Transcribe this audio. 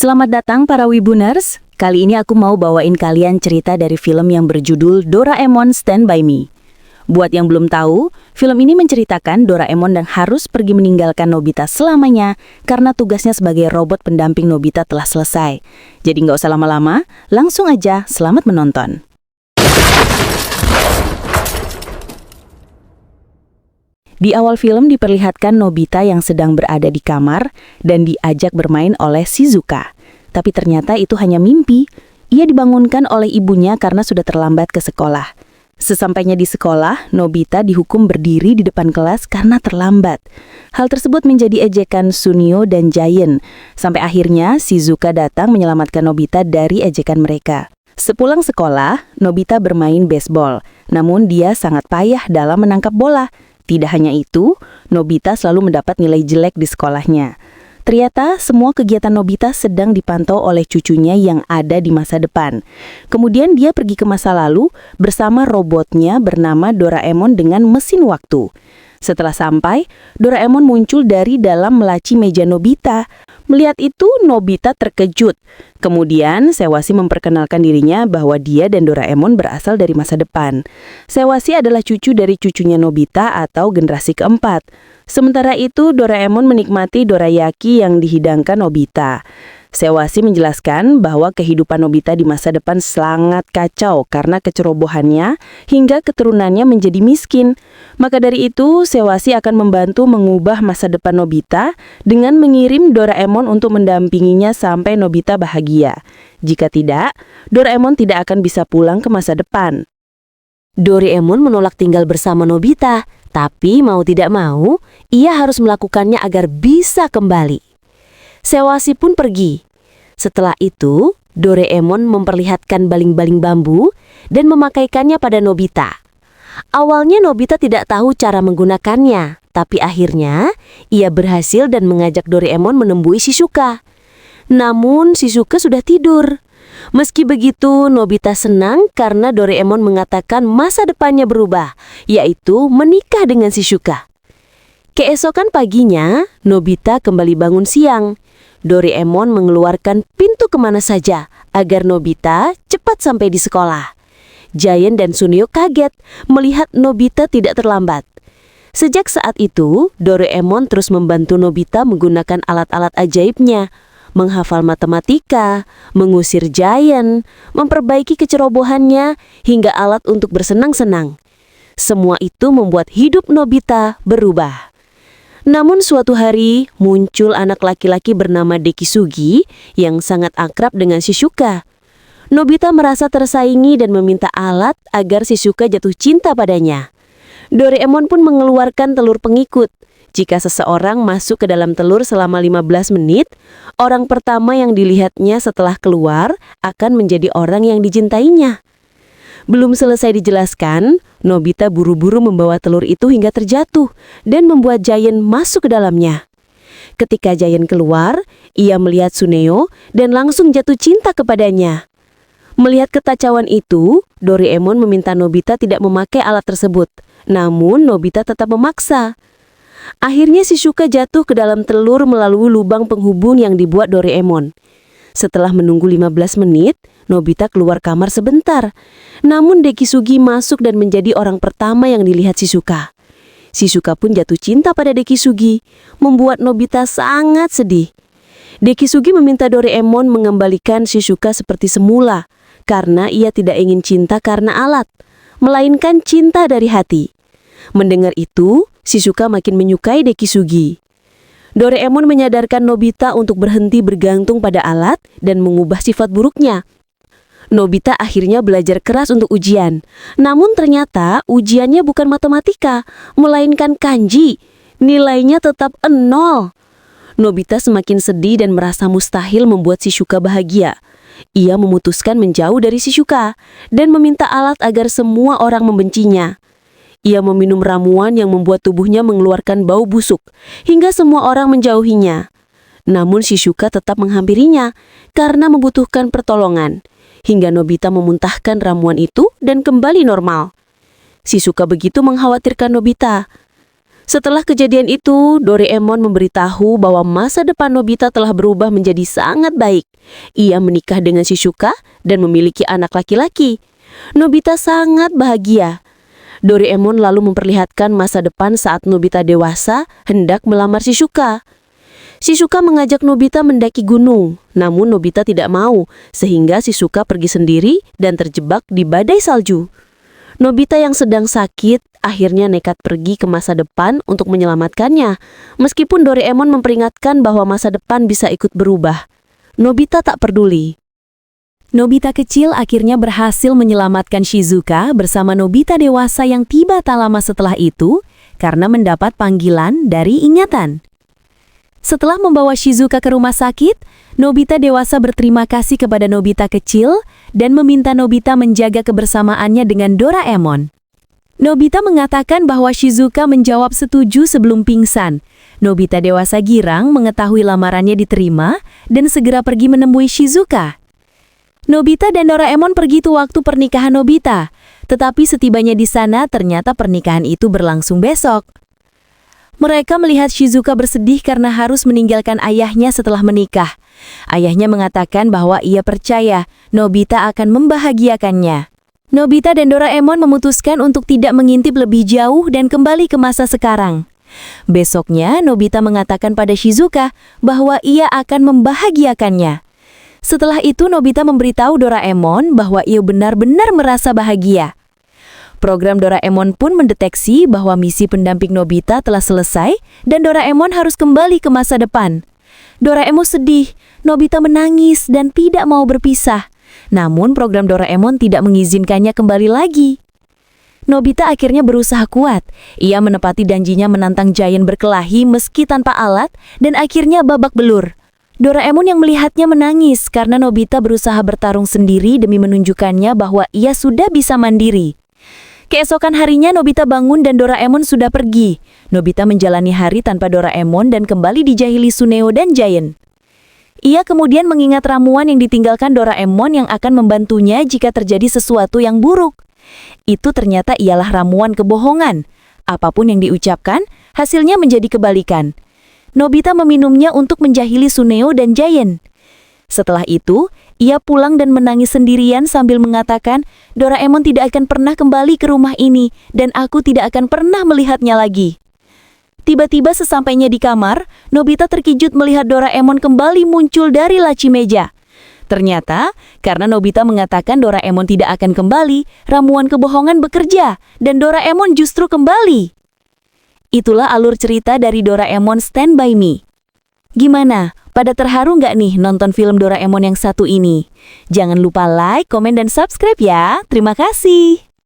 Selamat datang para Wibuners. Kali ini aku mau bawain kalian cerita dari film yang berjudul Doraemon Stand By Me. Buat yang belum tahu, film ini menceritakan Doraemon dan harus pergi meninggalkan Nobita selamanya karena tugasnya sebagai robot pendamping Nobita telah selesai. Jadi nggak usah lama-lama, langsung aja selamat menonton. Di awal film diperlihatkan Nobita yang sedang berada di kamar dan diajak bermain oleh Shizuka. Tapi ternyata itu hanya mimpi. Ia dibangunkan oleh ibunya karena sudah terlambat ke sekolah. Sesampainya di sekolah, Nobita dihukum berdiri di depan kelas karena terlambat. Hal tersebut menjadi ejekan Sunio dan Giant. Sampai akhirnya Shizuka datang menyelamatkan Nobita dari ejekan mereka. Sepulang sekolah, Nobita bermain baseball. Namun dia sangat payah dalam menangkap bola. Tidak hanya itu, Nobita selalu mendapat nilai jelek di sekolahnya. Ternyata semua kegiatan Nobita sedang dipantau oleh cucunya yang ada di masa depan. Kemudian dia pergi ke masa lalu bersama robotnya bernama Doraemon dengan mesin waktu. Setelah sampai, Doraemon muncul dari dalam melaci meja Nobita. Melihat itu, Nobita terkejut. Kemudian, Sewasi memperkenalkan dirinya bahwa dia dan Doraemon berasal dari masa depan. Sewasi adalah cucu dari cucunya Nobita atau generasi keempat. Sementara itu, Doraemon menikmati dorayaki yang dihidangkan Nobita. Sewasi menjelaskan bahwa kehidupan Nobita di masa depan sangat kacau karena kecerobohannya hingga keturunannya menjadi miskin. Maka dari itu, Sewasi akan membantu mengubah masa depan Nobita dengan mengirim Doraemon untuk mendampinginya sampai Nobita bahagia. Jika tidak, Doraemon tidak akan bisa pulang ke masa depan. Doraemon menolak tinggal bersama Nobita, tapi mau tidak mau, ia harus melakukannya agar bisa kembali. Sewasi pun pergi. Setelah itu, Doraemon memperlihatkan baling-baling bambu dan memakaikannya pada Nobita. Awalnya Nobita tidak tahu cara menggunakannya, tapi akhirnya ia berhasil dan mengajak Doraemon menemui Shizuka. Namun Shizuka sudah tidur. Meski begitu, Nobita senang karena Doraemon mengatakan masa depannya berubah, yaitu menikah dengan Shizuka. Keesokan paginya, Nobita kembali bangun siang. Doraemon mengeluarkan pintu kemana saja agar Nobita cepat sampai di sekolah. Giant dan Sunio kaget melihat Nobita tidak terlambat. Sejak saat itu, Doraemon terus membantu Nobita menggunakan alat-alat ajaibnya, menghafal matematika, mengusir Giant, memperbaiki kecerobohannya, hingga alat untuk bersenang-senang. Semua itu membuat hidup Nobita berubah. Namun suatu hari muncul anak laki-laki bernama Dekisugi yang sangat akrab dengan Shizuka. Nobita merasa tersaingi dan meminta alat agar Shizuka jatuh cinta padanya. Doraemon pun mengeluarkan telur pengikut. Jika seseorang masuk ke dalam telur selama 15 menit, orang pertama yang dilihatnya setelah keluar akan menjadi orang yang dicintainya. Belum selesai dijelaskan, Nobita buru-buru membawa telur itu hingga terjatuh dan membuat Giant masuk ke dalamnya. Ketika Giant keluar, ia melihat Suneo dan langsung jatuh cinta kepadanya. Melihat kekacauan itu, Doraemon meminta Nobita tidak memakai alat tersebut. Namun Nobita tetap memaksa. Akhirnya Shizuka jatuh ke dalam telur melalui lubang penghubung yang dibuat Doraemon. Setelah menunggu 15 menit, Nobita keluar kamar sebentar. Namun Dekisugi masuk dan menjadi orang pertama yang dilihat Shizuka. Shizuka pun jatuh cinta pada Dekisugi, membuat Nobita sangat sedih. Dekisugi meminta Doraemon mengembalikan Shizuka seperti semula, karena ia tidak ingin cinta karena alat, melainkan cinta dari hati. Mendengar itu, Shizuka makin menyukai Dekisugi. Doraemon menyadarkan Nobita untuk berhenti bergantung pada alat dan mengubah sifat buruknya. Nobita akhirnya belajar keras untuk ujian. Namun ternyata ujiannya bukan matematika, melainkan kanji. Nilainya tetap 0. Nobita semakin sedih dan merasa mustahil membuat Shizuka bahagia. Ia memutuskan menjauh dari Shizuka dan meminta alat agar semua orang membencinya. Ia meminum ramuan yang membuat tubuhnya mengeluarkan bau busuk, hingga semua orang menjauhinya. Namun Shizuka tetap menghampirinya karena membutuhkan pertolongan, hingga Nobita memuntahkan ramuan itu dan kembali normal. Shizuka begitu mengkhawatirkan Nobita. Setelah kejadian itu, Doraemon memberitahu bahwa masa depan Nobita telah berubah menjadi sangat baik. Ia menikah dengan Shizuka dan memiliki anak laki-laki. Nobita sangat bahagia. Doraemon lalu memperlihatkan masa depan saat Nobita dewasa hendak melamar Shizuka. Shizuka mengajak Nobita mendaki gunung, namun Nobita tidak mau, sehingga Shizuka pergi sendiri dan terjebak di badai salju. Nobita yang sedang sakit akhirnya nekat pergi ke masa depan untuk menyelamatkannya, meskipun Doraemon memperingatkan bahwa masa depan bisa ikut berubah. Nobita tak peduli. Nobita kecil akhirnya berhasil menyelamatkan Shizuka bersama Nobita dewasa yang tiba tak lama setelah itu karena mendapat panggilan dari ingatan. Setelah membawa Shizuka ke rumah sakit, Nobita dewasa berterima kasih kepada Nobita kecil dan meminta Nobita menjaga kebersamaannya dengan Doraemon. Nobita mengatakan bahwa Shizuka menjawab setuju sebelum pingsan. Nobita dewasa girang mengetahui lamarannya diterima dan segera pergi menemui Shizuka. Nobita dan Doraemon pergi tuh waktu pernikahan Nobita, tetapi setibanya di sana ternyata pernikahan itu berlangsung besok. Mereka melihat Shizuka bersedih karena harus meninggalkan ayahnya setelah menikah. Ayahnya mengatakan bahwa ia percaya Nobita akan membahagiakannya. Nobita dan Doraemon memutuskan untuk tidak mengintip lebih jauh dan kembali ke masa sekarang. Besoknya, Nobita mengatakan pada Shizuka bahwa ia akan membahagiakannya. Setelah itu, Nobita memberitahu Doraemon bahwa ia benar-benar merasa bahagia. Program Doraemon pun mendeteksi bahwa misi pendamping Nobita telah selesai dan Doraemon harus kembali ke masa depan. Doraemon sedih, Nobita menangis dan tidak mau berpisah. Namun program Doraemon tidak mengizinkannya kembali lagi. Nobita akhirnya berusaha kuat. Ia menepati janjinya menantang Giant berkelahi meski tanpa alat dan akhirnya babak belur. Doraemon yang melihatnya menangis karena Nobita berusaha bertarung sendiri demi menunjukkannya bahwa ia sudah bisa mandiri. Keesokan harinya Nobita bangun dan Doraemon sudah pergi. Nobita menjalani hari tanpa Doraemon dan kembali dijahili Suneo dan Giant. Ia kemudian mengingat ramuan yang ditinggalkan Doraemon yang akan membantunya jika terjadi sesuatu yang buruk. Itu ternyata ialah ramuan kebohongan. Apapun yang diucapkan, hasilnya menjadi kebalikan. Nobita meminumnya untuk menjahili Suneo dan Giant. Setelah itu, ia pulang dan menangis sendirian sambil mengatakan, Doraemon tidak akan pernah kembali ke rumah ini dan aku tidak akan pernah melihatnya lagi. Tiba-tiba sesampainya di kamar, Nobita terkejut melihat Doraemon kembali muncul dari laci meja. Ternyata, karena Nobita mengatakan Doraemon tidak akan kembali, ramuan kebohongan bekerja dan Doraemon justru kembali. Itulah alur cerita dari Doraemon Stand By Me. Gimana? Pada terharu nggak nih nonton film Doraemon yang satu ini? Jangan lupa like, komen, dan subscribe ya. Terima kasih.